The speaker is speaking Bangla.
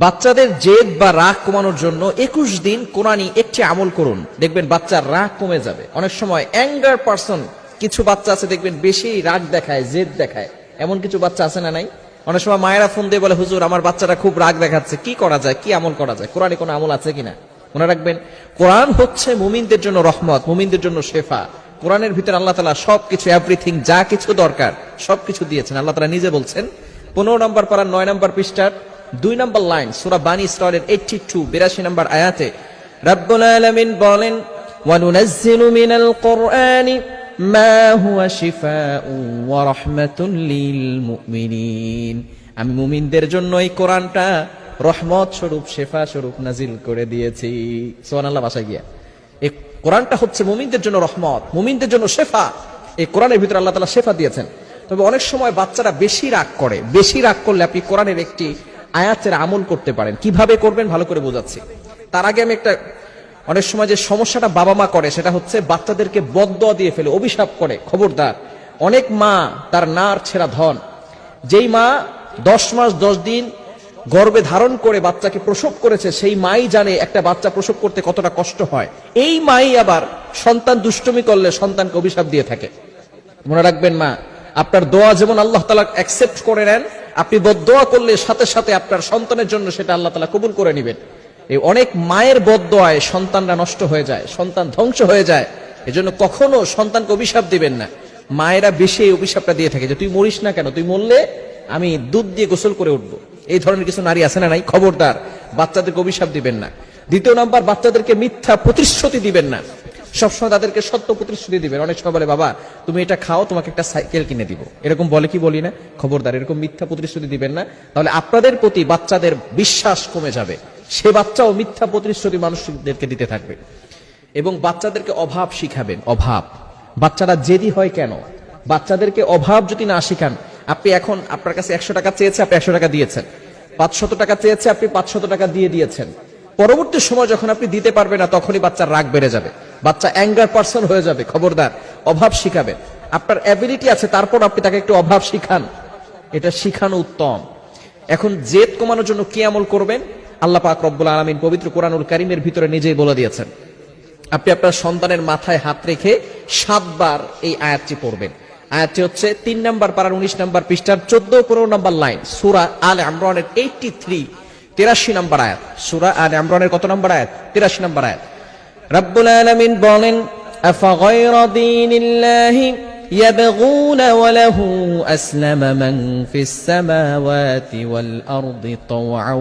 বাচ্চাদের জেদ বা রাগ কমানোর জন্য 21 দিন কোরআনী একটি আমল করুন, দেখবেন বাচ্চার রাগ কমে যাবে। অনেক সময় অ্যাঙ্গার পারসন, কিছু বাচ্চা আছে দেখবেন বেশি রাগ দেখায়, জেদ দেখায়, এমন কিছু বাচ্চা আছে না নাই? অনেক সময় মায়েরা ফোন দিয়ে বলে, হুজুর আমার বাচ্চাটা খুব রাগ দেখাচ্ছে, কি করা যায়, কি আমল করা যায়? কোরআনে কোনো আমল আছে কিনা মনে রাখবেন। কোরআন হচ্ছে মুমিনদের জন্য রহমত, মুমিনদের জন্য শেফা। কোরআনের ভিতরে আল্লাহ তাআলা সবকিছু, এভরিথিং, যা কিছু দরকার সবকিছু দিয়েছেন। আল্লাহ তাআলা নিজে বলছেন 15 নম্বর পারার 9 নম্বর পৃষ্ঠার 2 নম্বর লাইন, সূরা বানী ইসরাঈলের 82 নম্বর আয়াতে রব্বুল আলামিন বলেন, ওয়া নুনাজ্জিলু মিনাল কুরআনি মা হুয়া শিফাউ ওয়া রাহমাতুল লিল মুমিনিন। আমি মুমিনদের জন্য এই কোরআনটা রহমত স্বরূপ, শেফা স্বরূপ নাজিল করে দিয়েছি। সুবহানাল্লাহ। ভাষায় গিয়া এই কোরআনটা হচ্ছে মুমিনদের জন্য রহমত, মুমিনদের জন্য শেফা। এই কোরআনের ভিতরে আল্লাহ তাআলা শেফা দিয়েছেন। তবে অনেক সময় বাচ্চারা বেশি রাগ করে, বেশি রাগ করলে আপনি কোরআনের একটি আয়াতের আমল করতে পারেন। কিভাবে করবেন ভালো করে বোঝাচ্ছি। তার আগে আমি একটা, অনেক সময় যে সমস্যাটা বাবা মা করে সেটা হচ্ছে বাচ্চাদেরকে বদদোয়া দিয়ে ফেলে, অভিশাপ করে। খবরদার, অনেক মা তার নার ছেঁড়া ধন, যেই মা 10 মাস 10 দিন গর্ভে ধারণ করে বাচ্চাকে প্রসব করেছে, সেই মাই জানে একটা বাচ্চা প্রসব করতে কতটা কষ্ট হয়। এই মাই আবার সন্তান দুষ্টুমি করলে সন্তানকে অভিশাপ দিয়ে থাকে। মনে রাখবেন মা, আপনার দোয়া যেমন আল্লাহ তাআলা অ্যাকসেপ্ট করে নেন, আপনি বদদোয়া করলে সাথে সাথে আপনার সন্তানের জন্য সেটা আল্লাহ তাআলা কবুল করে নেবেন। এই অনেক মায়ের বদদোয়ায় সন্তানরা নষ্ট হয়ে যায়, সন্তান ধ্বংস হয়ে যায়। এজন্য কখনো সন্তানকে অভিশাপ দিবেন না। মায়েরা বেশি এই অভিশাপটা দিয়ে থাকে যে তুই মরিস না কেন, তুই মরলে আমি দুধ দিয়ে গোসল করে উঠবো। এই ধরনের কিছু নারী আছে না নাই? খবরদার, বাচ্চাদেরকে অভিশাপ দিবেন না। দ্বিতীয় নাম্বার, বাচ্চাদেরকে মিথ্যা প্রতিশ্রুতি দিবেন না। সবসময় তাদেরকে সত্য প্রতিশ্রুতি দিবেন। অনেক সময় বলে, বাবা তুমি এটা খাও, তোমাকে একটা সাইকেল কিনে দিব, এরকম বলে কি বলি না? খবরদার, এরকম মিথ্যা প্রতিশ্রুতি দিবেন না। তাহলে আপনাদের প্রতি বাচ্চাদের বিশ্বাস কমে যাবে, সে বাচ্চাও মিথ্যা প্রতিশ্রুতি মানুষদেরকে দিতে থাকবে। এবং বাচ্চাদেরকে অভাব শিখাবেন। অভাব, বাচ্চারা জেদি হয় কেন? বাচ্চাদেরকে অভাব যদি না শিখান, আপনি এখন আপনার কাছে 100 টাকা চেয়েছে, আপনি 100 টাকা দিয়েছেন। 500 টাকা চেয়েছে, আপনি 500 টাকা দিয়ে দিয়েছেন। পরবর্তী সময় যখন আপনি দিতে পারবেন না, তখনই বাচ্চার রাগ বেড়ে যাবে, বাচ্চা অ্যাঙ্গার পারসন হয়ে যাবে। খবরদার, অভাব শিখাবেন। আপনার অ্যাবিলিটি আছে, তারপর আপনি তাকে একটু অভাব শিখান, এটা শিখানো উত্তম। এখন জেদ কমানোর জন্য কি আমল করবেন? আল্লাহ পাক রব্বুল আলামিন পবিত্র কোরআনুল কারীমের ভিতরে নিজেই বলে দিয়েছেন। আপনি আপনার সন্তানের মাথায় হাত রেখে 7 বার এই আয়াতটি পড়বেন। আয়াতটি হচ্ছে 3 নম্বর পারার 19 নম্বর পৃষ্ঠার 14-15 নম্বর লাইন, সূরা আলে ইমরানের 83 নম্বর আয়াত। সূরা আলে ইমরানের কত নম্বর আয়াত? 83 নম্বর আয়াত। রব্বুল আলামিন বলেন, আফাগায়রা দীনিল্লাহি ইয়াবগুনা ওয়া লাহু আসলামা মান ফিস সামাওয়াতি ওয়াল আরদি তাওআন